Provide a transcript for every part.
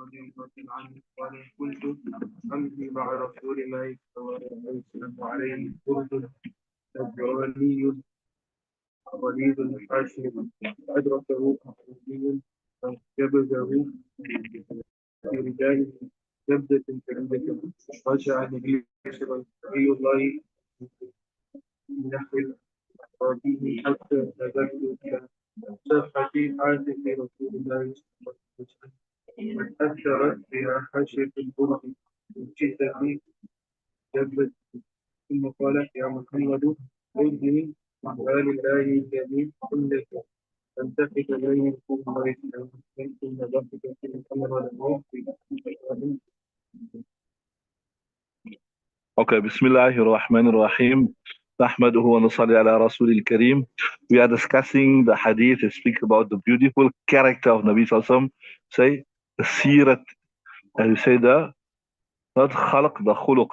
رضي الله عنه قال كنت أمشي مع رسول الله صلى الله عليه وسلم وعليه برد نجراني غليظ الحاشم أدركه أعرابي فجبذه برجال جبدة شديدة رجع النبي نبي الله من نحو أعرابي حتى نزلت إلى صفحة حاجة رسول الله صلى الله عليه وسلم أثرت بها حاشية البرد من شدة جبل ثم قال يا محمد خذني وآل الله الذي كلك فانتفك بينكم ويتمكن ضحك في الأمر والموت Okay, Bismillahir Rahmanir Rahim. نحمده ونصلي على رسول الكريم. We are discussing the hadith that speak about the beautiful character of Nabi Sallallahu Alaihi Wasallam. Say the sirat, and you say the not khalq, the khuluq.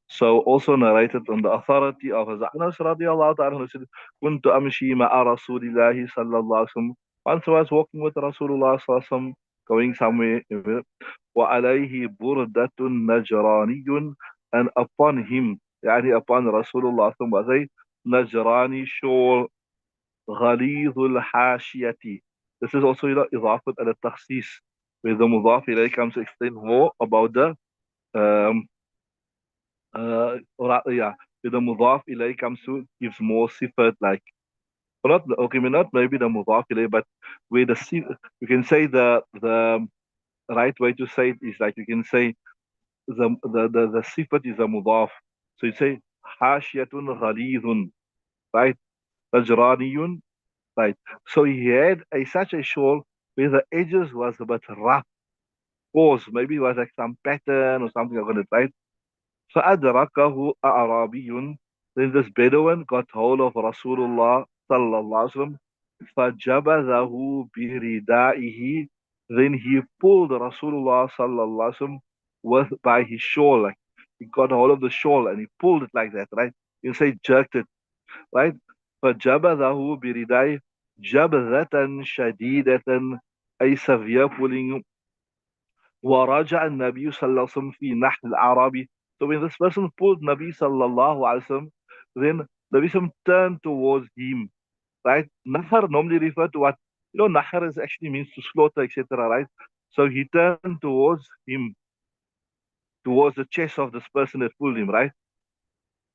So also narrated on the authority of Anas radiallahu ta'ala, who said, كنت أمشي مع رسول الله صلى الله عليه وسلم. Once I was walking with Rasulullah sallallahu alaihi wasallam, going somewhere, وعليه بردة نجراني, and upon him, يعني upon Rasulullah sallallahu alaihi wasallam, was a Najrani shawl, غليظ الحاشية. This is also إضافة على التخصيص, where the مضاف إليه comes to explain more about the um, yeah, with the mudaf ilay comes to gives more sifat, like, or not, okay, not maybe the mudaf ilay, but where you can say the right way to say it is like you can say the sifat is a mudaf. So you say hashiyatun ghalidun, right? Najraniyun, right? So he had such a shawl where the edges was a bit rough, coarse, maybe it was like some pattern or something like that, right? فأدركه أعرابي. Then this Bedouin got hold of Rasulullah sallallahu alaihi wasallam. فجبذه بردائه. Then he pulled Rasulullah sallallahu alaihi wasallam by his shawl, like he got hold of the shawl and he pulled it like that, right? You say jerked it, right? فجبذه بردائه جبذة شديدة, a severe pulling. ورجع النبي صلى الله عليه وسلم في نحل الأعرابي. So when this person pulled Nabi sallallahu alaihi wasallam, then Nabi sallam turned towards him, right? Nahar normally referred to what, Nahar is actually means to slaughter, etc., right? So he turned towards him, towards the chest of this person that pulled him, right?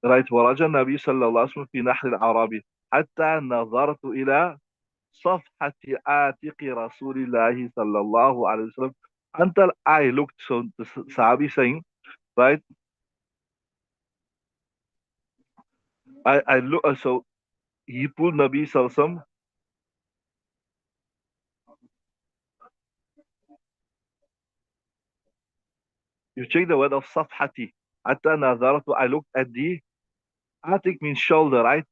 Right. ورجع النبي صلى الله عليه وسلم في نحل الأعرابي حتى نظرت إلى صفحة عاتق رسول الله صلى الله عليه وسلم, until I looked. So the Sahabi saying, right? I look. So he pulled Nabi Sallallahu Alaihi Wasallam. You check the word of safhati. Hatta nazaratu. I looked at the atik means shoulder, right?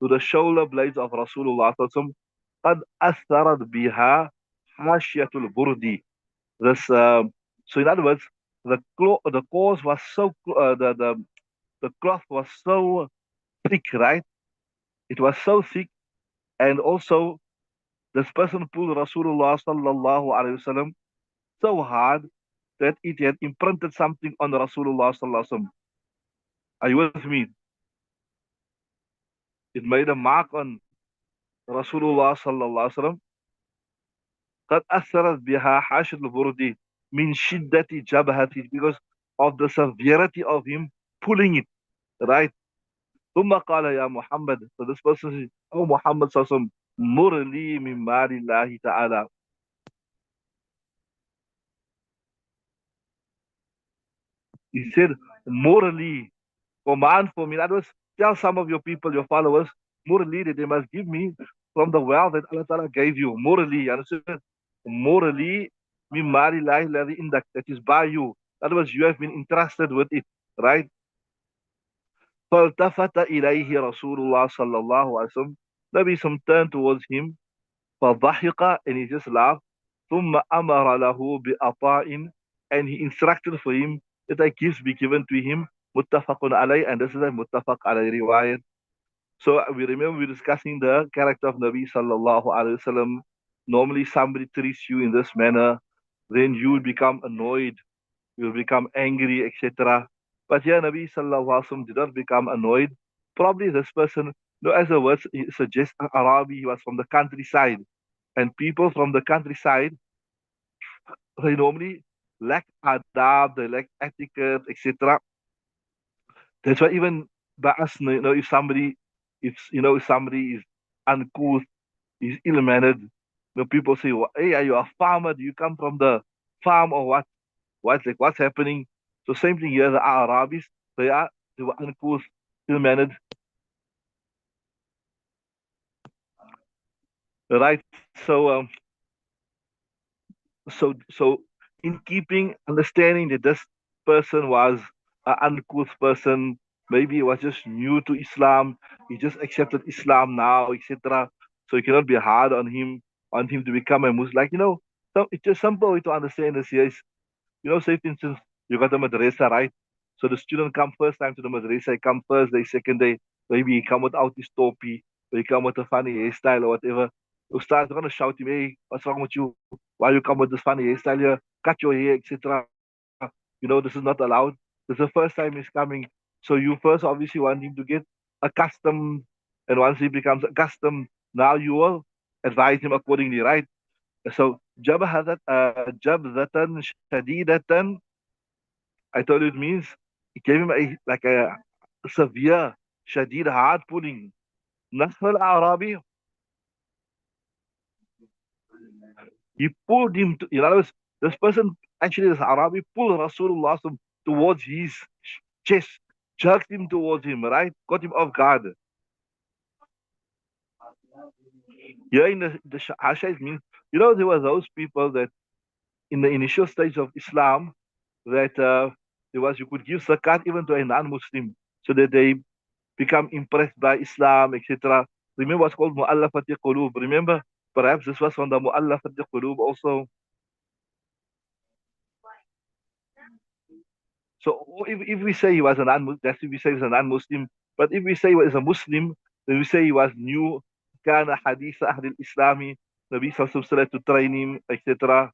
To the shoulder blades of Rasulullah Sallallahu Alaihi Wasallam. قد أثرت بها حاشية البردي. This. So in other words, the cause was so the cloth was so thick, right? It was so thick, and also this person pulled Rasulullah sallallahu alaihi wasallam so hard that it had imprinted something on Rasulullah sallallahu alaihi wasallam. Are you with me? It made a mark on Rasulullah sallallahu alaihi wasallam. قد أثرت بها حاشد البردي من شدة جبهته, because of the severity of him pulling it, right? ثم قال يا محمد. So this person says, oh Muhammad sallallahu alaihi wasallam, مر لي من مال الله تعالى. He said, morally, command for me. In other words, tell some of your people, your followers, morally, that they must give me from the wealth that Allah Ta'ala gave you. Morally, understand? Morally, min mali lahi ladhi indak, that is by you. In other words, you have been entrusted with it, right? فالتفت إليه رسول الله صلى الله عليه وسلم. Nabi some turned towards him, فضحك, and he just laughed. ثم أمر له بأطاء, and he instructed for him that a gift be given to him. Muttafaqun alayh, and this is a muttafaq alayh riwayat. So we remember we're discussing the character of Nabi sallallahu alayhi wasallam. Normally somebody treats you in this manner, then you will become annoyed, you will become angry, etc. But here Nabi Sallallahu Alaihi Wasallam did not become annoyed. Probably this person, as the word suggests, Arabi, he was from the countryside. And people from the countryside, they normally lack adab, they lack etiquette, etc. That's why even by us, if somebody, if somebody is uncouth, is ill-mannered, people say, "Hey, are you a farmer? Do you come from the farm or what? What's happening?" So same thing here. The Arabis, they were uncouth, ill-mannered, right? So in keeping understanding that this person was an uncouth person, maybe he was just new to Islam, he just accepted Islam now, etc. So you cannot be hard on him to become a Muslim. Like, so it's just simple way to understand this here is, say for instance, you got the madrasa, right? So the student come first time to the madrasa, he come first day, second day, maybe he come without his topi, or he come with a funny hairstyle or whatever. Ustad's gonna shout him, "Hey, what's wrong with you? Why you come with this funny hairstyle here? Cut your hair, etc." This is not allowed. This is the first time he's coming. So you first obviously want him to get accustomed, and once he becomes accustomed, now you will advise him accordingly, right? So jabhatan shadidatan, I told you it means he gave him a severe, shadid, hard pulling. Nasr al-Arabi, he pulled him to, in other words, this person, actually, this Arabi, pulled Rasulullah towards his chest, jerked him towards him, right? Got him off guard. Here in the Hashais means, there were those people that in the initial stage of Islam, that you could give zakat even to a non-Muslim so that they become impressed by Islam, etc. Remember what's called mu'allafati qulub. Remember, perhaps this was from the mu'allafati qulub also. So if we say he was a non-Muslim, that's if we say he's a non-Muslim. But if we say he was a Muslim, then we say he was new. Kana hadith ahli al-Islami. Nabi Sallallahu Alaihi Wasallam to train him, etc.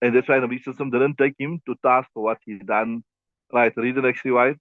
And that's why Nabi Sallallahu Alaihi Wasallam didn't take him to task for what he's done. Right, read the next riwayat.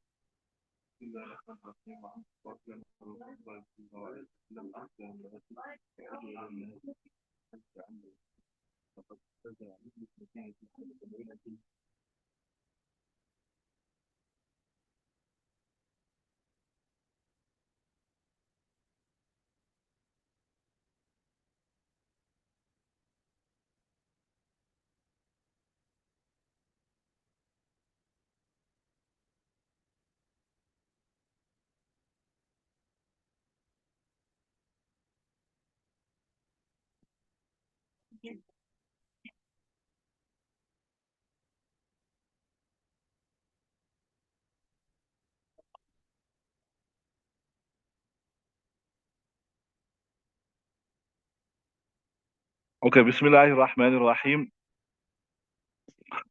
Okay, Bismillahir Rahmanir Rahim.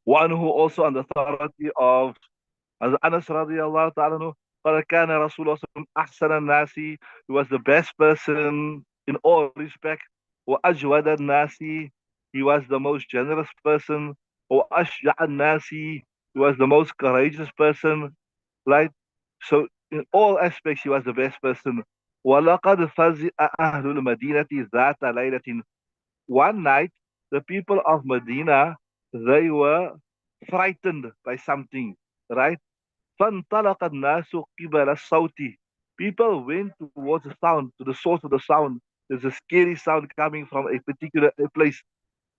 One who also on the authority of Anas radiallahu ta'ala anhu, قال كان رسول الله صلى الله عليه وسلم أحسن الناس, he was the best person in all respect. وأجود الناس, he was the most generous person. وأشجع الناس, he was the most courageous person, right? So in all aspects he was the best person. ولقد فزع أهل المدينة ذات ليلة, one night the people of Medina, they were frightened by something, right? فانطلق الناس قبل الصوت. People went towards the sound, to the source of the sound. There's a scary sound coming from a particular place.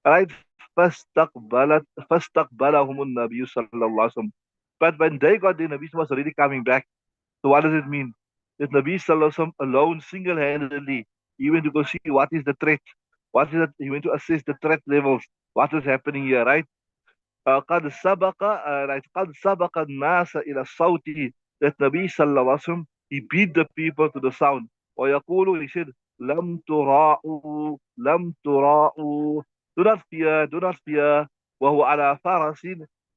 Right? فاستقبلهم النبي صلى الله عليه وسلم. But when they got there, Nabi was already coming back. So what does it mean? That Nabi sallallahu alaihi wasallam alone, single-handedly, he went to go see what is the threat. What is it? He went to assess the threat levels. What is happening here, right? قد سبق الناس إلى الصوت, that Nabi sallallahu alaihi wasallam, he beat the people to the sound. ويقول, he said, لم تراءوا لم تراءوا, do not fear, do not fear. وهو على فرس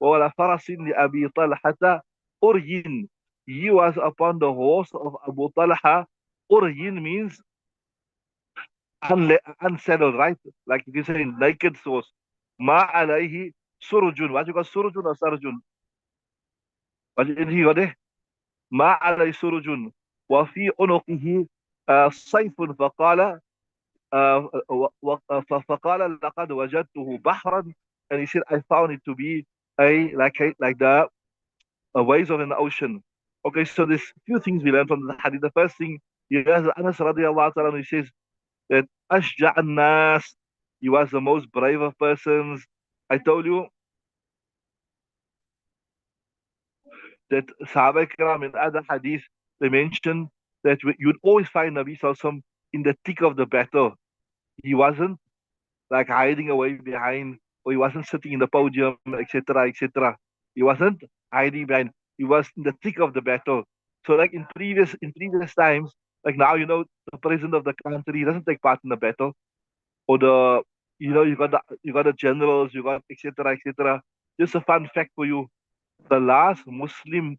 وهو على فرس لأبي طلحة أرين, he was upon the horse of Abu Talha. Uryin means unsaddled, right? Like you can say naked horse. Ma alayhi surujun. What you got, surujun or sarjun? What did he got there? Ma alayhi surujun. Wa fi unuqihi sayfun faqala فقال لقد وجدته بحرا, and he said I found it to be like the waves of an ocean. Okay, so there's few things we learn from the hadith. The first thing, yes, Anas radiallahu ta'ala, he says that ashja' nas, he was the most brave of persons. I told you that Sahaba Ikram in other hadith, they mentioned that you'd always find Nabi Sallallahu in the thick of the battle. He wasn't like hiding away behind, or he wasn't sitting in the podium, etc., etc. He wasn't hiding behind. He was in the thick of the battle. So, like in previous times, like now, the president of the country doesn't take part in the battle, or you got the generals, you got etc., etc. Just a fun fact for you: the last Muslim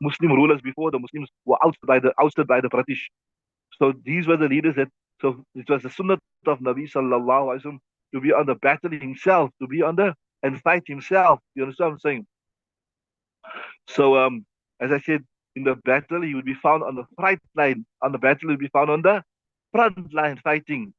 Muslim rulers before the Muslims were ousted by the British. So these were the leaders that. So it was the sunnah of Nabi sallallahu alaihi wasallam to be on the battle himself, to be on the and fight himself. You understand what I'm saying? So as I said, in the battle he would be found on the front line. On the battle he would be found on the front line fighting.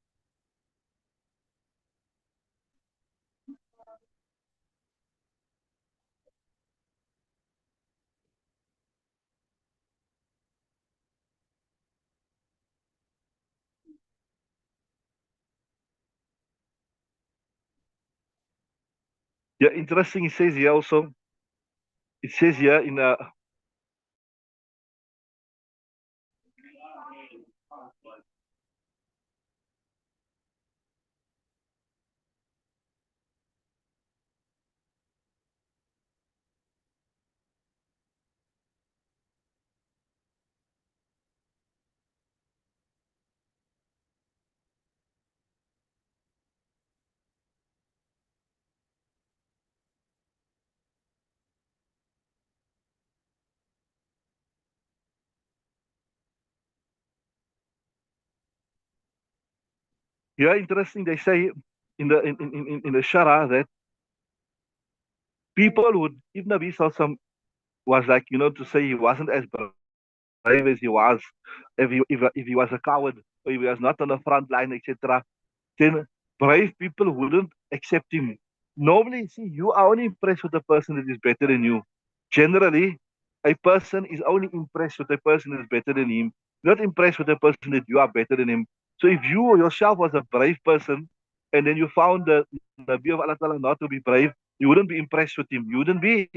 Yeah, interesting. It says here also. It says here in here interesting. They say in the Shara that people would, if Nabi Sallallahu was like, to say he wasn't as brave as he was, if he was a coward, or if he was not on the front line, etc., then brave people wouldn't accept him. Normally, see, you are only impressed with a person that is better than you. Generally, a person is only impressed with a person that is better than him, not impressed with a person that you are better than him. So if you yourself was a brave person, and then you found the Nabi of Allah Ta'ala not to be brave, you wouldn't be impressed with him. You wouldn't be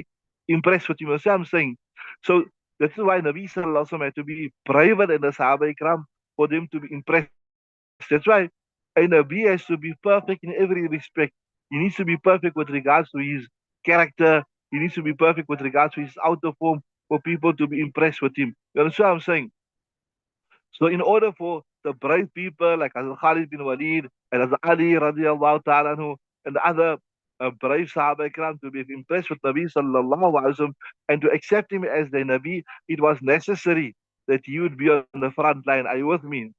impressed with him. You see what I'm saying? So that's why Nabi Sallallahu Alaihi Wasallam had to be braver than the Sahaba Ikram for them to be impressed. That's why a Nabi has to be perfect in every respect. He needs to be perfect with regards to his character. He needs to be perfect with regards to his outer form for people to be impressed with him. You understand what I'm saying? So in order for the brave people like Hazrat Khalid bin Walid and Hazrat Ali radiallahu ta'ala anhu, and the other brave Sahaba Ikram to be impressed with Nabi sallallahu alaihi wasallam and to accept him as their Nabi, it was necessary that he would be on the front line. Are you with me?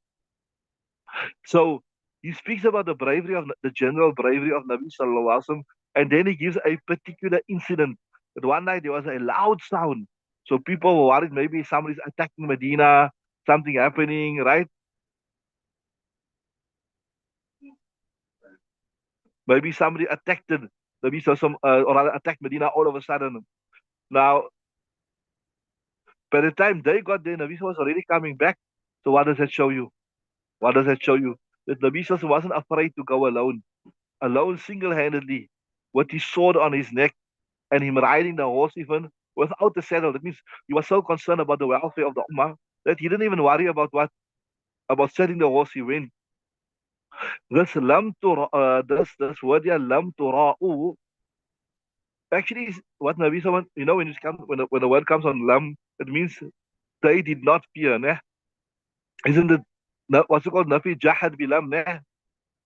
So he speaks about the general bravery of Nabi Sallallahu Alaihi Wasallam, and then he gives a particular incident. That one night there was a loud sound. So people were worried maybe somebody's attacking Medina, something happening, right? Maybe somebody attacked it. Maybe or rather attacked Medina all of a sudden. Now, by the time they got there, Nabi was already coming back. So what does that show you? What does that show you? That Nabi wasn't afraid to go alone single-handedly, with his sword on his neck and him riding the horse even without the saddle. That means he was so concerned about the welfare of the Ummah that he didn't even worry about about setting the horse. He went. This word here, lam tura'u, actually is what Nabi Sallallahu, when the word comes on lam, it means they did not fear. Nah? Isn't it? What's it called? Nafi jahad bilam. Nah?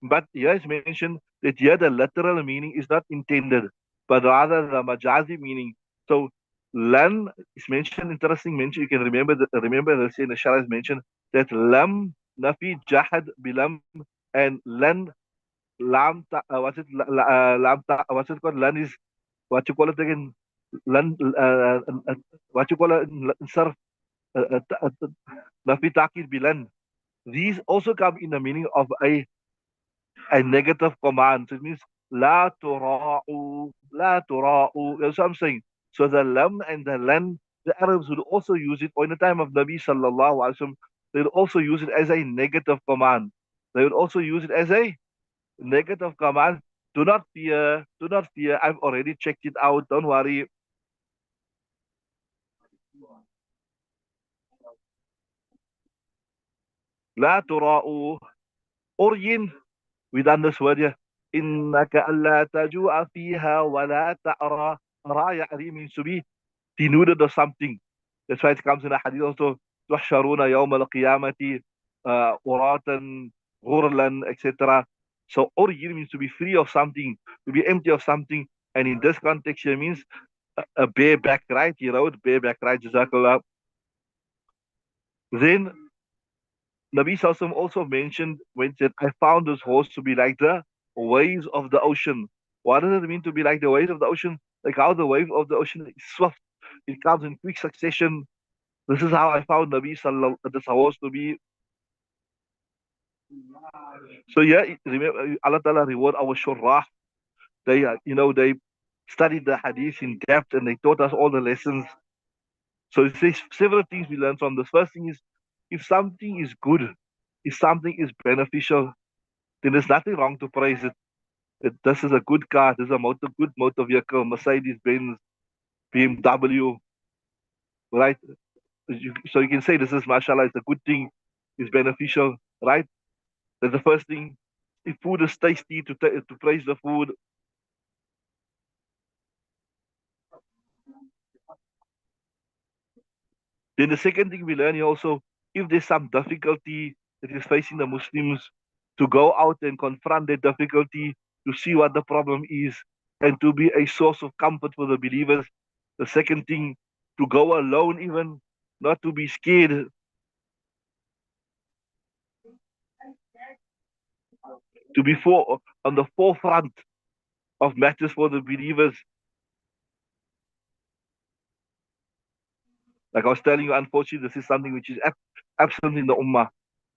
But here it's mentioned that here the literal meaning is not intended. but rather the majazi meaning. So lan is mentioned, interesting mention. You can remember this in the Shara is mentioned that lam nafi jahad bilam and lan what's it what's it called? Lan is what you call it again? Lan what you call it? Sarf nafi takid bilan. These also come in the meaning of a negative command. So it means la tura'u, la tura'u. That's what I'm saying. So the lam and the lan, the Arabs would also use it, or in the time of Nabi sallallahu alaihi wasallam, they would also use it as a negative command. They would also use it as a negative command. Do not fear, do not fear. I've already checked it out. Don't worry. La tura'u. Oryin, we done this word here. إنك ألا تجوع فيها ولا تعرى. Ra ya'ri means to be denuded of something. That's why it comes in a hadith also. تحشرون يوم القيامة عراة غرلا, etc. So origin means to be free of something, to be empty of something. And in this context here means a bareback, right? He wrote bareback, right? Jazakallah. Then Nabi Sallallahu also mentioned when he said, I found this horse to be like the waves of the ocean. What does it mean to be like the waves of the ocean? Like how the wave of the ocean is swift. It comes in quick succession. This is how I found Nabi Sallallahu this horse to be. So yeah, remember, Allah Ta'ala reward our shurrah. They, they studied the hadith in depth and they taught us all the lessons. So it says several things we learn from this. First thing is, if something is good, if something is beneficial, then there's nothing wrong to praise it. This is a good car. This is a good motor vehicle, Mercedes Benz, BMW, right? So you can say this is mashallah, it's a good thing, it's beneficial, right? That's the first thing. If food is tasty, to praise the food. Then the second thing we learn here also, if there's some difficulty that is facing the Muslims, to go out and confront that difficulty, to see what the problem is, and to be a source of comfort for the believers. The second thing, to go alone even, not to be scared, to be on the forefront of matters for the believers. Like I was telling you, unfortunately, this is something which is absent in the Ummah.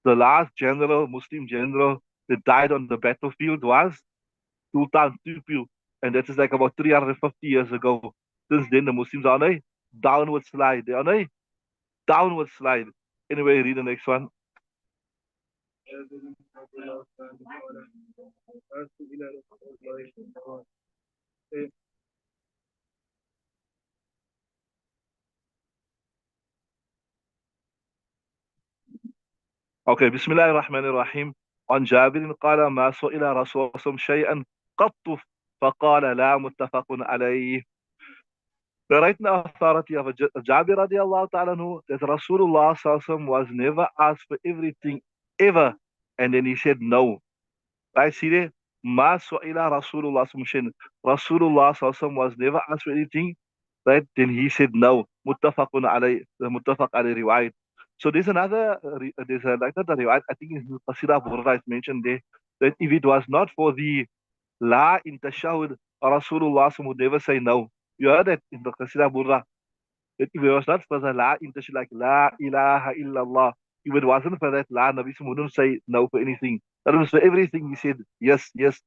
The last general, Muslim general, that died on the battlefield was Sultan Tupil, and that is like about 350 years ago. Since then, the Muslims are on a downward slide. They're on a downward slide. Anyway, read the next one. Okay, Bismillah ar-Rahman ar-Rahim. عن جابر قال ما سئل رسول الله شيئا قط فقال لا متفق عليه. The right now authority of Jabir radiallahu ta'ala anhu, that Rasulullah sallallahu was never asked for everything ever, and then he said no. Right, see there? Ma su'ila Rasulullah sallallahu. Rasulullah sallallahu was never asked for anything, right? Then he said no. Muttafaqun alay, the muttafaq alay riwayat. So there's there's like another riwayat, I think in Qasida Burra is mentioned there, that if it was not for the La in tashahud, Rasulullah would never say no. You heard that in the Qasida Burra. That if it was not for the La in tashahud, like La ilaha illallah, if it wasn't for that La, Nabi wouldn't say no for anything. That was for everything he said, yes, yes.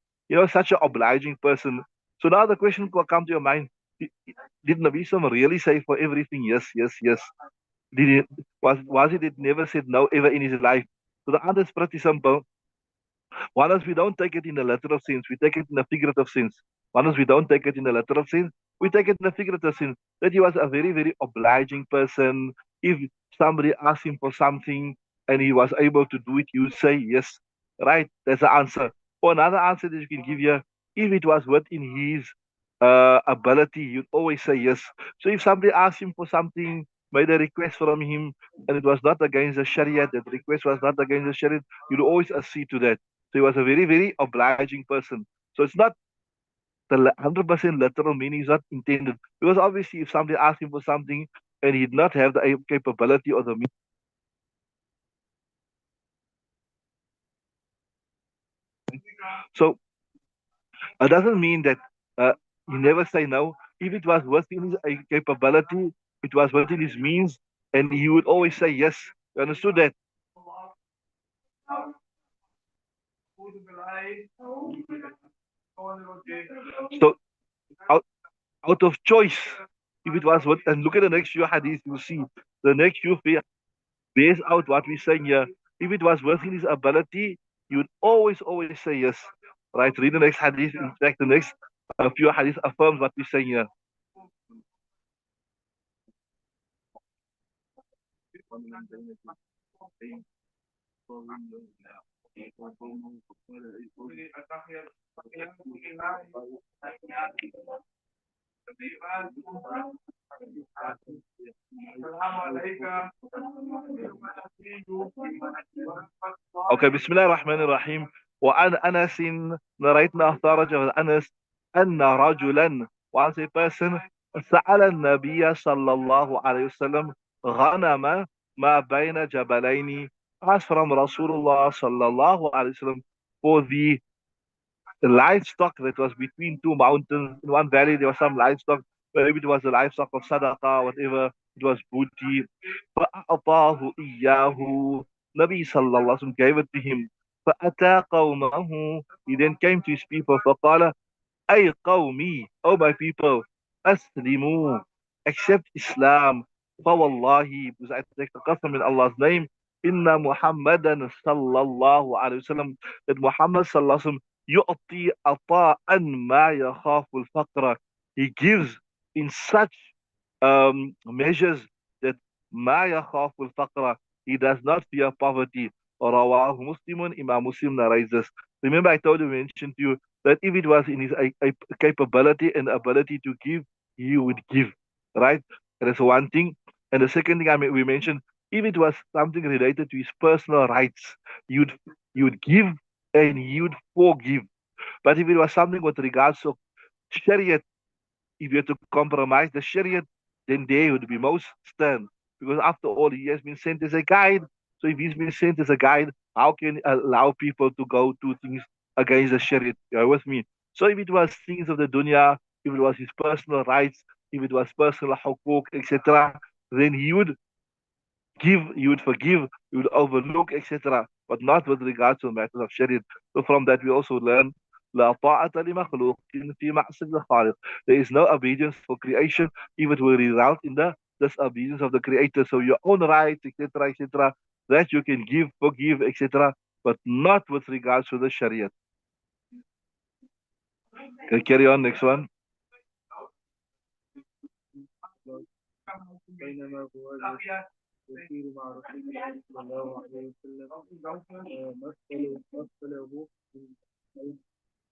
Such an obliging person. So now the question will come to your mind. Did Nabi really say for everything, yes, yes, yes? Did he, was it that never said no ever in his life? So the answer is pretty simple. One is we don't take it in a literal sense, we take it in a figurative sense. One is we don't take it in a literal sense, we take it in a figurative sense. That he was a very, very obliging person. If somebody asked him for something and he was able to do it, you say yes. Right? That's the answer. Or another answer that you can give here, if it was within his ability, you'd always say yes. So if somebody asked him for something, made a request from him, and it was not against the Sharia, that request was not against the Sharia, you'd always accede to that. So he was a very, very obliging person. So it's not the 100% literal meaning is not intended. Because obviously, if somebody asked him for something and he did not have the capability or the means, so it doesn't mean that he never say no. If it was within his capability, it was within his means, and he would always say yes. You understood that? So out, out of choice, if it was what, and look at the next few hadith, you see the next few bears out what we're saying here. If it was within his ability, he would always say yes. Right? Read the next hadith. In fact, the next few hadith affirms what we're saying here. Okay, Bismillah ar-Rahman ar-Rahim. وعن أنس narrating authority of Anas أن رجلا once a person سأل النبي صلى الله عليه وسلم غنم ما بين جبلين asked from Rasulullah صلى الله عليه وسلم for the livestock that was between two mountains. In one valley, there was some livestock. Maybe it was the livestock of Sadaqah, whatever. It was booty. فأعطاه إياه. Nabi sallallahu alaihi wasallam gave it to him. فأتى قومه. He then came to his people. فقال أي قومي, oh my people, أسلموا, accept Islam. فوالله, because I take the custom in Allah's name, إن محمدا صلى الله عليه وسلم, that Muhammad صلى الله عليه وسلم يعطي عطاء ما يخاف الفقر. He gives in such measures that ما يخاف الفقر. He does not fear poverty. رواه مسلم. Imam Muslim narrates this. Remember, I told you, mentioned to you that if it was in his capability and ability to give, he would give, right? That's one thing. And the second thing we mentioned, if it was something related to his personal rights, he would give and he would forgive. But if it was something with regards to Sharia, if you had to compromise the Sharia, then they would be most stern. Because after all, he has been sent as a guide. So if he's been sent as a guide, how can he allow people to go do things against the Sharia? You are with me? So if it was things of the dunya, if it was his personal rights, if it was personal hukuk, etc., then he would give, you would forgive, you would overlook, etc., but not with regards to matters of Sharia. So from that we also learn لا طاعة لمخلوق في معصية الخالق. There is no obedience for creation, if it will result in the disobedience of the Creator. So your own rights, etc., etc., that you can give, forgive, etc., but not with regards to the Sharia. Okay, carry on, next one. بينما هو يسير مع رسول الله صلى الله عليه وسلم مثله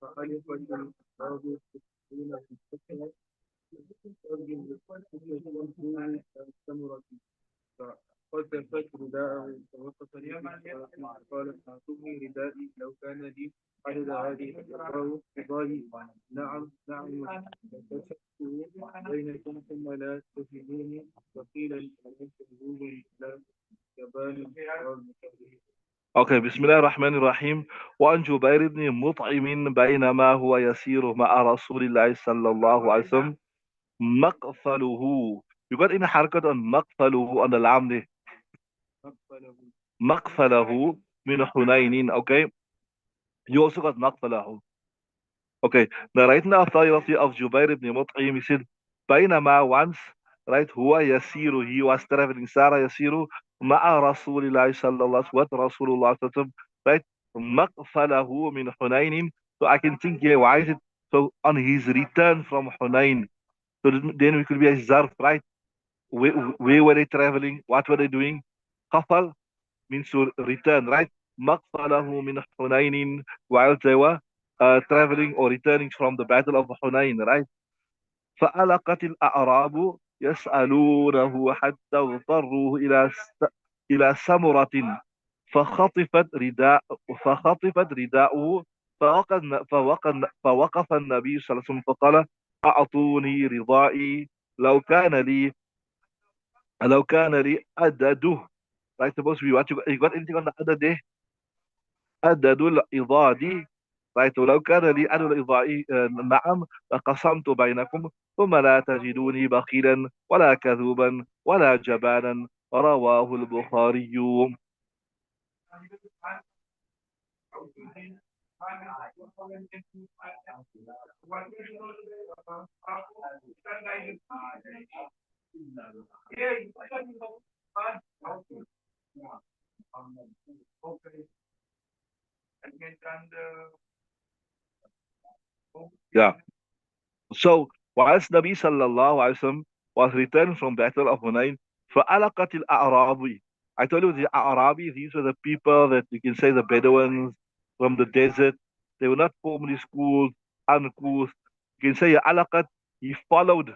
فخلفت الأرض تسكون في السكنة ترجم الثمرة فقد رداءه فوقف قال أعطوني ردائي لو كان لي عدد هذه الأرباع فضائي نعم نعم فكسبته بينكم ثم لا تجدوني وقيل لمن تجدوني لا جبال Okay, Bismillah ar-Rahman ar-Rahim. وعن جبير بن مطعم بينما هو يسير مع رسول الله صلى الله عليه وسلم مقفله. You got any حركة on مقفله on the lam there? مقفله من حنين. Okay, you also got مقفله. Okay, narrating the authority of Jubair ibn Mut'im, he said, بينما once, right, هو يسير, he was traveling, Sarah يسير مع رسول الله صلى الله عليه وسلم, with رسول الله صلى الله عليه وسلم, right, مقفله من حنين. So I can think here, why is it, so on his return from Hunain, so then we could be a zarf, right? Where were they traveling? What were they doing? Qafal means to return, right? مقفله من حنين, while they were traveling or returning from the battle of Hunain, right? فألقت الأعراب يسألونه حتى اضطروا إلى سمرة فخطفت رداء فخطفت رداءه فوقف النبي صلى الله عليه وسلم فقال أعطوني رضائي لو كان لي عدده. Right, supposed to be what you got anything on the other day? عدد الإضاد. Right, ولو كان لي عدد الإضاء نعم لقسمت بينكم ثم لا تجدوني بخيلا ولا كذوبا ولا جبانا. رواه البخاري. Yeah. So whilst Nabi sallallahu alaihi wasallam was returned from Battle of Hunain, فَأَلَقَتِ الْأَعْرَابِ. I told you the Arabi, these were the people that you can say the Bedouins from the desert. They were not formally schooled, uncouth. You can say Alaqat, he followed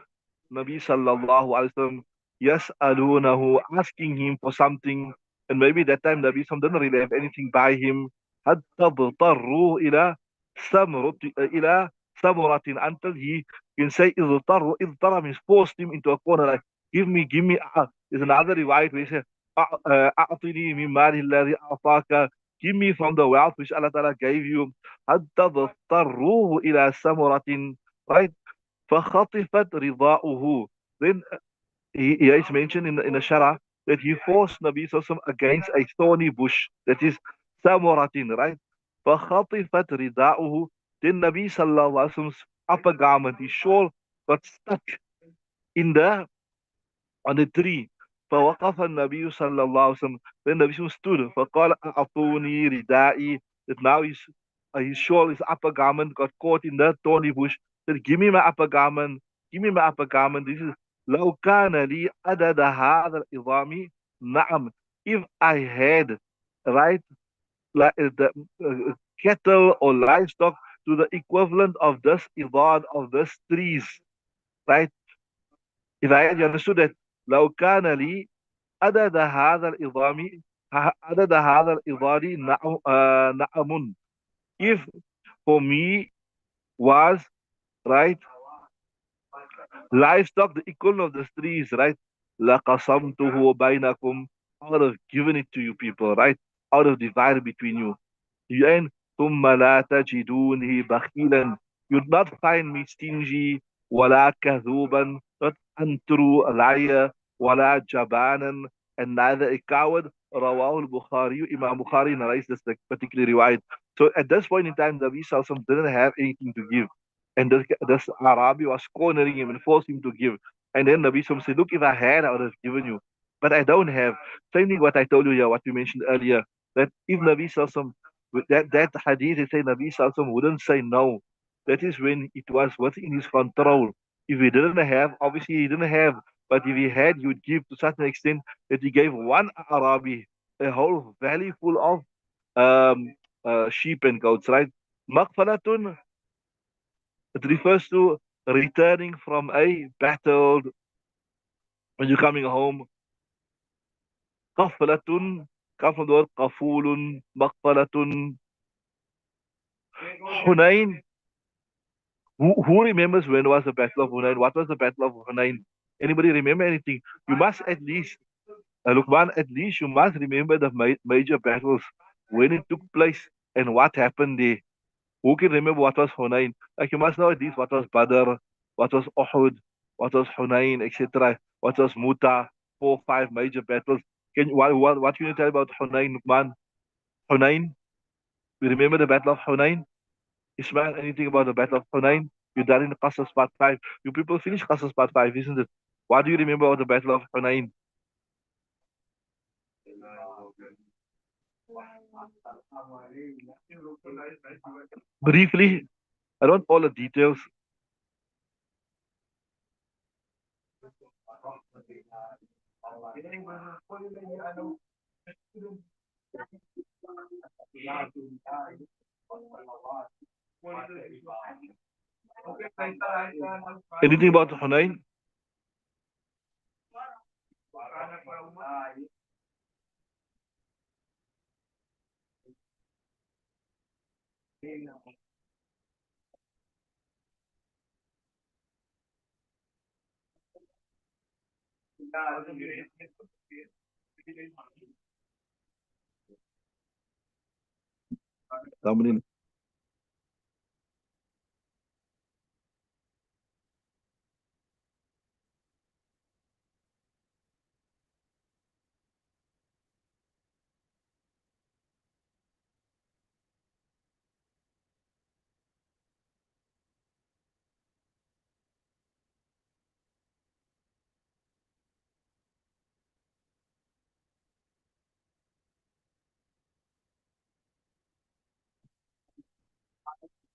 Nabi sallallahu alaihi wasallam, yas'alunahu, asking him for something. And maybe that time Nabi sallallahu didn't really have anything by him. حتى اضطروا إلى إلى samuratin, until he can say idtar means forced him into a corner, like give me. There's another riwayat where he said a'tini min mali alladhi a'taka, give me from the wealth which Allah Ta'ala gave you. حتى اضطروه إلى samuratin, right? فخطفت رضاؤه. Then he is mentioned in the Shara that he forced Nabi Sallallahu Alaihi Wasallam against a thorny bush, that is samuratin, right? فخطفت رداؤه. Then Nabi Sallallahu Alaihi Wasallam's upper garment, his shawl, got stuck in the on the tree. فوقف النبي صلى الله عليه وسلم. Then Nabi Sallallahu stood. فقال أعطوني ردائي. That now his shawl, his upper garment, got caught in the thorny bush. Said, give me my upper garment. Give me my upper garment. This is لو كان لي عدد هذا العظام. نعم. If I had, right, like the cattle or livestock to the equivalent of this ibad of this trees, right? If I had, you understood that لو كان لي عدد هذا العظام عدد هذا العظام نعم. If for me was, right, livestock the equivalent of the trees, right? لقسمته بينكم. I would have given it to you people, right? I would have divided between you. And ثم لا تجدوني بخيلا. You'd not find me stingy, ولا كذوبا, not untrue, a liar, ولا جبانا, and neither a coward. رواه البخاري. Imam Bukhari narrates this particular riwayat. So at this point in time, Nabi Sallallahu Alaihi Wasallam didn't have anything to give. And this Arabi was cornering him and forced him to give. And then Nabi Sallallahu Alaihi Wasallam said, look, if I had, I would have given you. But I don't have. Same thing what I told you here, what we mentioned earlier, that if Nabi Sallallahu Alaihi Wasallam, with that hadith, they say Nabi Sallallahu Alaihi Wasallam wouldn't say no. That is when it was within his control. If he didn't have, obviously he didn't have. But if he had, he would give to such an extent that he gave one Arabi a whole valley full of sheep and goats, right? Maghfalatun, it refers to returning from a battle when you're coming home. Qaflatun, come from the word qafulun, maghfalatun. Hunain, who remembers when was the Battle of Hunain? What was the Battle of Hunain? Anybody remember anything? You must at least, Lukman, at least you must remember the major battles, when it took place and what happened there. Who can remember what was Hunain? Like you must know at least what was Badr, what was Uhud, what was Hunain, etc. What was Muta, 4, 5 major battles. What can you tell about Hunain, Lukman? Hunain? You remember the Battle of Hunain? Ismail, anything about the Battle of Hunain? You done in Qasas Part 5. You people finished Qasas Part 5, isn't it? What do you remember about the Battle of Hunain? Briefly, I don't all the details. Anything about Hunain? Dominant.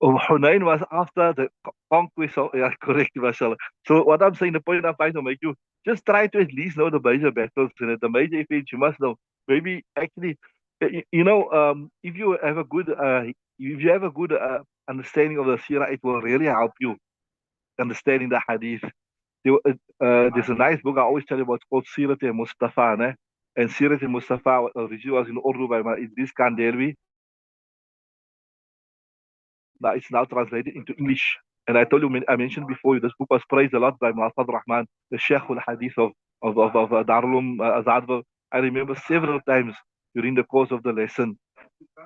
Oh, Hunain was after the conquest of, yeah, correct, mashallah. So what I'm saying, the point I'm trying to make you, just try to at least know the major battles in it, the major events you must know. Maybe actually, if you have a good, understanding of the Sirah, it will really help you understanding the Hadith. There's a nice book I always tell you about. It's called Sirat Mustafa, ne? And Sirat Mustafa originally was in Urdu by Idris Khan Delvi. Now it's now translated into English. And I told you, I mentioned before, this book was praised a lot by Muhammad Rahman, the Sheikh al Hadith of Darulum Azadva. I remember several times during the course of the lesson,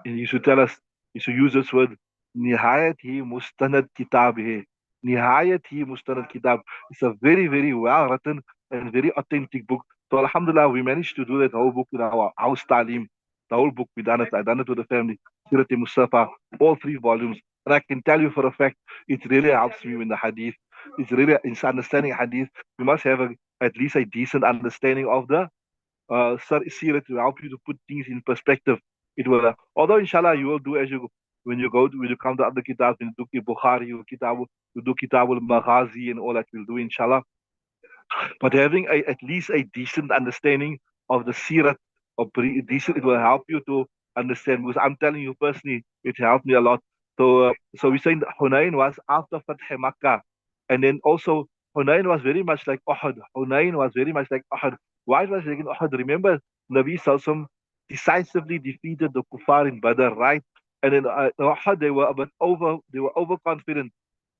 he used to tell us, he used to use this word, Nihayat hi mustanad kitab hai. Nihayat hi mustanad kitab. It's a very, very well written and very authentic book. So Alhamdulillah, we managed to do that whole book in our house talim. The whole book, we done it. I done it with the family. Sirat Mustafa, all 3 volumes. And I can tell you for a fact, it really helps me in the hadith. It's really, in understanding hadith, you must have at least a decent understanding of the seerah to help you to put things in perspective. It will, although inshallah you will do as you when you come to other kitabs, when you do Bukhari, you do Kitab al-Maghazi and all that we'll do inshallah. But having at least a decent understanding of the seerah of decent, it will help you to understand. Because I'm telling you personally, it helped me a lot. So we're saying that Hunain was after Fath Makkah, and then also Hunain was very much like Uhud. Hunain was very much like Uhud. Why was it like Uhud? Remember, Nabi Sallallahu decisively defeated the kuffar in Badr, right? And then Uhud, they were overconfident,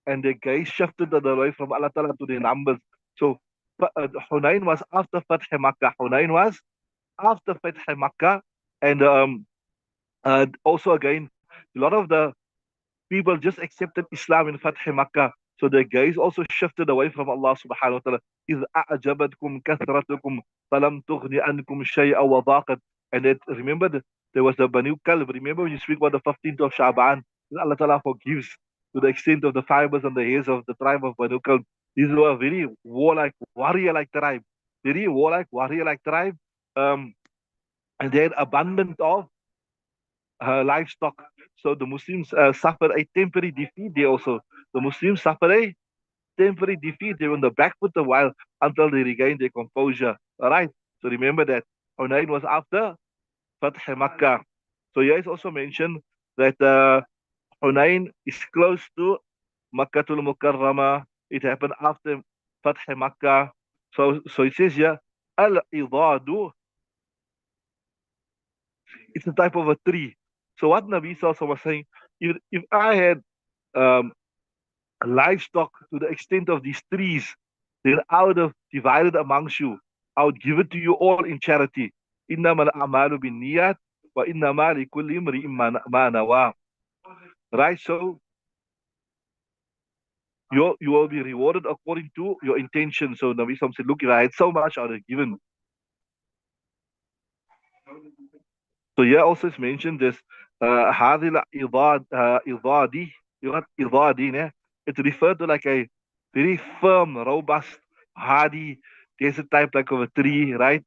and their gaze shifted away from Allah Ta'ala to their numbers. So Hunain was after Fath Makkah. Hunain was after Fath Makkah, and also again, a lot of the people just accepted Islam in Fath Makkah. So their gaze also shifted away from Allah subhanahu wa ta'ala. إِذْ أَعْجَبَتْكُمْ كَثْرَتُكُمْ فَلَمْ تُغْنِ عَنْكُمْ شَيْئًا وَضَاقَتْ. And it, remember, there was the Banu Kalb. Remember when you speak about the 15th of Sha'ban, Allah Ta'ala forgives to the extent of the fibers and the hairs of the tribe of Banu Kalb. These were a very warlike, warrior-like tribe. Very warlike, warrior-like tribe. Um, and they had abundant of livestock. So the Muslims suffered a temporary defeat there also. The Muslims suffered a temporary defeat. They were on the back foot a while until they regained their composure. All right. So remember that Hunayn was after Fath Makkah. So here is also mentioned that Hunayn is close to Makkatul Mukarramah. It happened after Fath Makkah. So it says here, Al-Idadu, it's a type of a tree. So what Nabi Sallallahu was saying, if I had um, livestock to the extent of these trees, then I would have divided amongst you. I would give it to you all in charity. إِنَّمَا الْأَعْمَالُ بِالنِّيَّاتِ وَإِنَّمَا لِكُلِّ امْرِئٍ مَا نَوَىٰ. Right? So you will be rewarded according to your intention. So Nabi Sallallahu said, look, if I had so much, I would have given. So here also is mentioned this هذه الإضادي إضادي ne? It's referred to like a very firm, robust, hardy desert type like of a tree, right?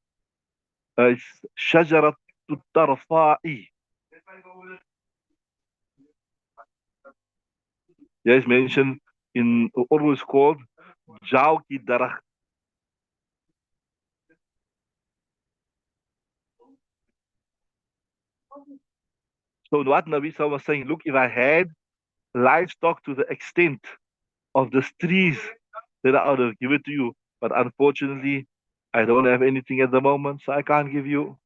It's شجرة الطرفاء. Here is mentioned in Urdu is called Jaw ki Darakh. So what Nabi Sallallahu was saying, look, if I had livestock to the extent of the trees, then I would have given it to you. But unfortunately, I don't have anything at the moment, so I can't give you,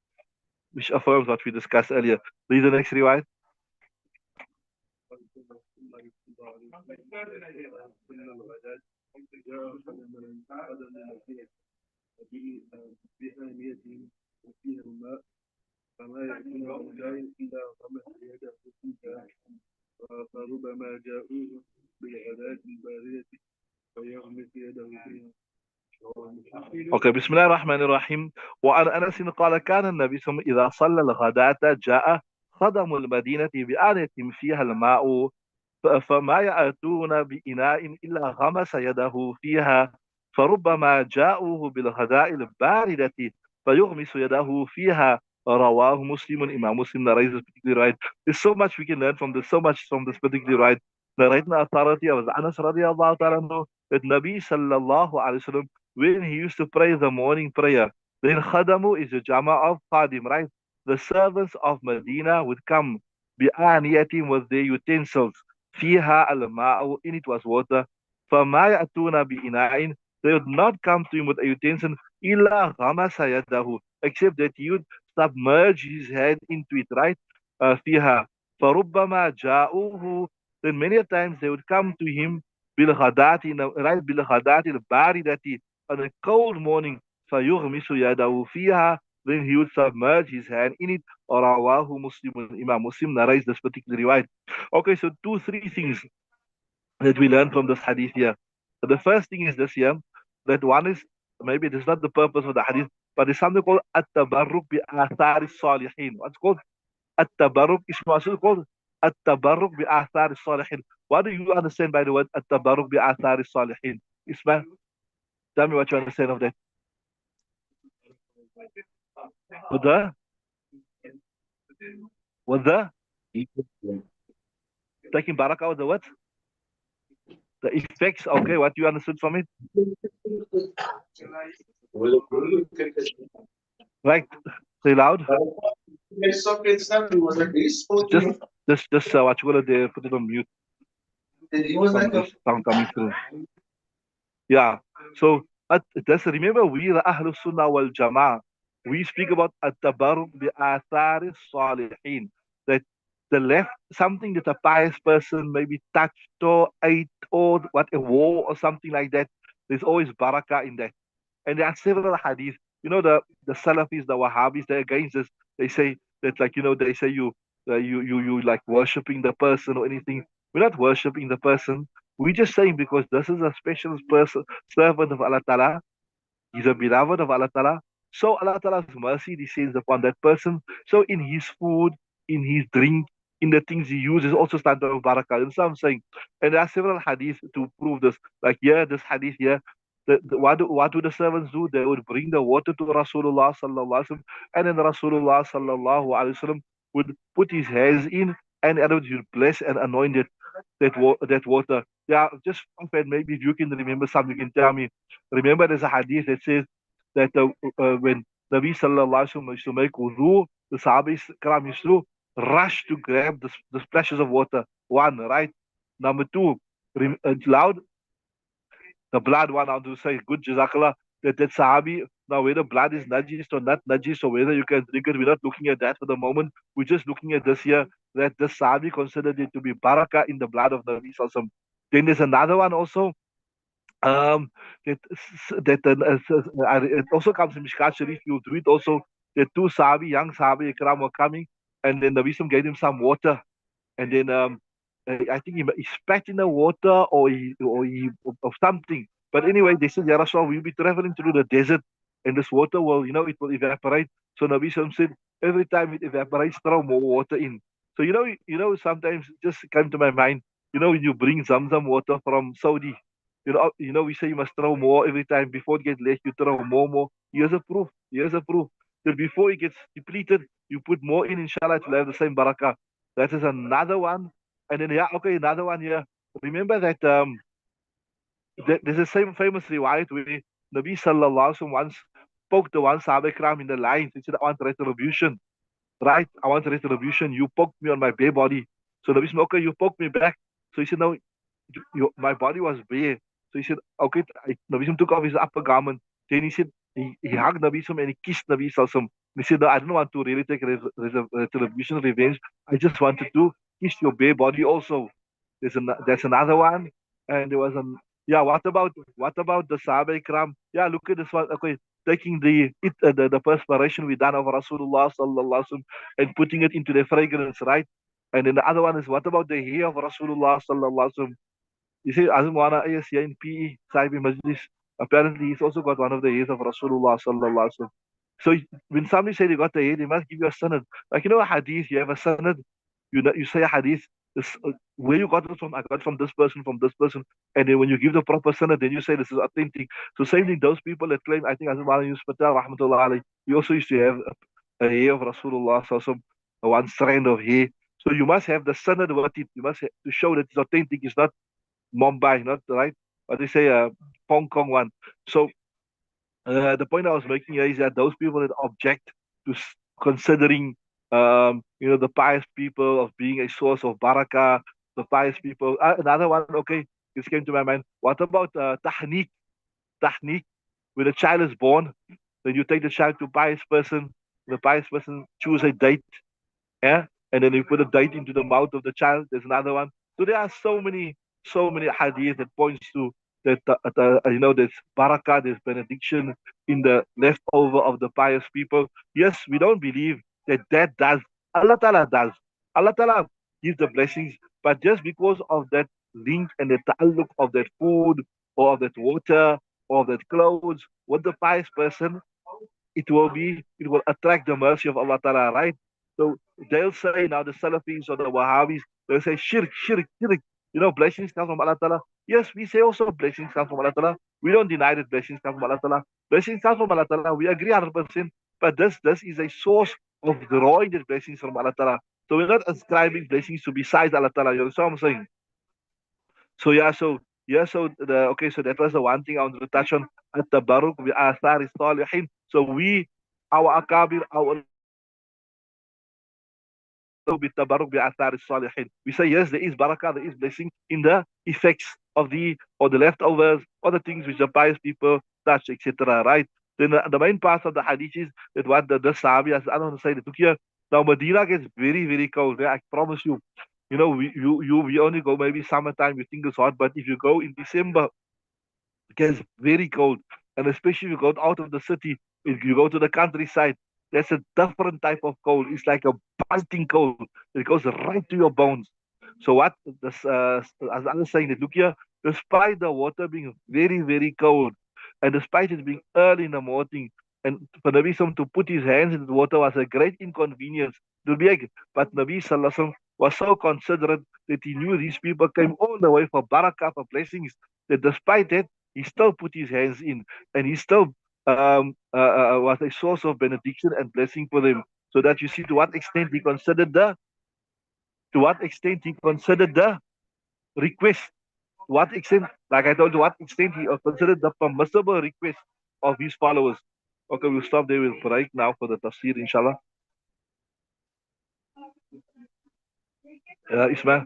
which affirms what we discussed earlier. Read the next riwayat. فما يكون هؤلاء إلا غمس يده فيها فربما جاءوه بالغداة الباردة فيغمس يده فيها. اوكي بسم الله الرحمن الرحيم. وعن انس قال كان النبي صلى الله عليه وسلم اذا صلى الغداة جاء خدم المدينة بآنية فيها الماء فما يأتون بإناء إلا غمس يده فيها فربما جاءوه بالغداء الباردة فيغمس يده فيها. رواه Muslim. Imam Muslim narrates this particular right. There's so much we can learn from this, so much from this particular right. Narrating the authority of Anas radiallahu ta'ala anhu, that Nabi sallallahu alayhi wa sallam, when he used to pray the morning prayer, then Khadamu is a Jama of Khadim, right? The servants of Medina would come بآنية with their utensils فيها الماء, in it was water. فما يأتون بإناء, they would not come to him with a utensil إلا غمس يده, except that he would submerge his hand into it, right? فيها فربما جاءوه, then many a times they would come to him بالغداة, right? بالغداة الباردة, on a cold morning. فيغمس يده فيها, then he would submerge his hand in it. Rawahu Muslim. Imam Muslim narrates this particular riwayat. Okay, so three things that we learn from this hadith here. The first thing is this here, that one is, maybe this is not the purpose of the hadith, but there's something called at-tabarruk bi athari salihin. What's called at-tabarruk? Ismail called at-tabarruk bi athari salihin. What do you understand by the word at-tabarruk bi athari salihin? Ismail, tell me what you understand of that. With the taking barakah with the what? The effects. Okay, what you understood from it? Right, say loud. Just what you gonna put it on mute. Sound coming through. Yeah. So just remember, we the Ahlul Sunnah wal Jama'ah, we speak about at-tabarruk bi athari salihin, that the left, something that a pious person maybe touched or ate or what, a wall or something like that, there's always barakah in that. And there are several hadith. You know, the Salafis, the Wahhabis, they're against this. They say that, like, you know, they say you like worshipping the person or anything. We're not worshipping the person. We're just saying because this is a special person, servant of Allah Ta'ala. He's a beloved of Allah Ta'ala. So Allah Ta'ala's mercy descends upon that person. So in his food, in his drink, in the things he uses, also stand of barakah. And so I'm saying, and there are several hadiths to prove this. Like here, this hadith here, what do the servants do? They would bring the water to Rasulullah sallallahu alaihi wasallam, and then Rasulullah sallallahu alaihi wasallam would put his hands in, and he would bless and anoint it, that water. Yeah, just maybe if you can remember something, you can tell me. Remember, there's a hadith that says that when Nabi sallallahu alaihi wasallam used to make wudu, the Sahabis Karam used to rush to grab the splashes of water. One, right? Number two, loud. The blood one, I want to say, good jazakallah, that Sahabi, now whether blood is najis or not najis, or whether you can drink it, we're not looking at that for the moment. We're just looking at this here, that the Sahabi considered it to be barakah in the blood of the Nabi sallallahu alaihi wasallam. Then there's another one also, that it also comes in Mishkaat Shareef. You'll read also that two Sahabi, young Sahabi Ikram were coming, and then the Nabi gave him some water, and then I think he spat in the water, or he of something. But anyway, they said, Ya Rasulullah, we'll be traveling through the desert, and this water will, it will evaporate. So Nabi said, every time it evaporates, throw more water in. So sometimes just came to my mind, when you bring Zamzam water from Saudi, we say you must throw more every time. Before it gets less, you throw more. Here's a proof. That before it gets depleted, you put more in, inshallah, it will have the same barakah. That is another one. And then, another one here. Remember that there's a same famous riwayat where Nabi sallallahu alaihi wasallam once poked the one Sahaba Ikram in the lines. He said, I want retribution. Right? I want retribution. You poked me on my bare body. So Nabi said, okay, you poked me back. So he said, no, my body was bare. So he said, okay, Nabi took off his upper garment. Then he said, he hugged Nabi and he kissed Nabi sallallahu alaihi wasallam. He said, no, I don't want to really take retribution, revenge. I just wanted to kiss your bare body also. There's another one, and there was an yeah. What about the Sahaba Ikram? Yeah, look at this one. Okay, taking the perspiration we done of Rasulullah sallallahu alaihi wasallam and putting it into the fragrance, right? And then the other one is what about the hair of Rasulullah sallallahu alaihi wasallam? You see, Azim Wana is here in PE, Sahib Majlis. Apparently, he's also got one of the hairs of Rasulullah sallallahu alaihi wasallam. So when somebody say they got the hair, they must give you a sanad. Like a hadith, you have a sanad. You say a hadith. Where you got it from? I got it from this person. And then when you give the proper sanad, then you say this is authentic. So same thing, those people that claim, I think Azim Wana Yusuf Patel, rahmatullah alayhi, he also used to have a hair of Rasulullah sallallahu alaihi wasallam, one strand of hair. So you must have the sanad with it. You must have to show that it's authentic. It's not Mumbai, not right. What they say, Hong Kong one. So the point I was making here is that those people that object to considering, the pious people of being a source of barakah, the pious people. Another one, okay, this came to my mind. What about tahniq? Tahniq, when a child is born, then you take the child to a pious person. The pious person choose a date, yeah, and then you put a date into the mouth of the child. There's another one. So there are so many hadith that points to that there's barakah, there's benediction in the leftover of the pious people. Yes, we don't believe that does. Allah Ta'ala does. Allah Ta'ala gives the blessings, but just because of that link and the ta'alluq of that food or of that water or of that clothes with the pious person, it will attract the mercy of Allah Ta'ala, right? So they'll say now the Salafis or the Wahhabis, they'll say shirk, shirk, shirk. Blessings come from Allah Ta'ala. Yes, we say also blessings come from Allah Ta'ala. We don't deny that blessings come from Allah Ta'ala. Blessings come from Allah Ta'ala. We agree 100%. But this is a source of drawing the blessings from Allah Ta'ala. So we're not ascribing blessings to besides Allah Ta'ala. You understand what I'm saying? So that was the one thing I wanted to touch on. At tabarruk bi athari salihin. So our akabir, our we say yes, there is barakah, there is blessing in the effects of the leftovers or the things which the pious people touch, etc. Right? Then the main part of the hadith is that what the Sahabi, as I don't want to say, that took here. Now Medina gets very, very cold. Yeah, I promise you. We only go maybe summertime, you think it's hot, but if you go in December, it gets very cold. And especially if you go out of the city, if you go to the countryside, there's a different type of cold. It's like a biting cold. It goes right to your bones. So what this as I was saying that look here, despite the water being very, very cold, and despite it being early in the morning, and for Nabi Sallam to put his hands in the water was a great inconvenience. But Nabi Sallallahu was so considerate that he knew these people came all the way for barakah, for blessings, that despite that, he still put his hands in, and he still was a source of benediction and blessing for them. So that you see to what extent he considered the request. To what extent, like I told you, to what extent he considered the permissible request of his followers. Okay, we'll stop there. We'll break now for the tafsir, inshallah. Ismail.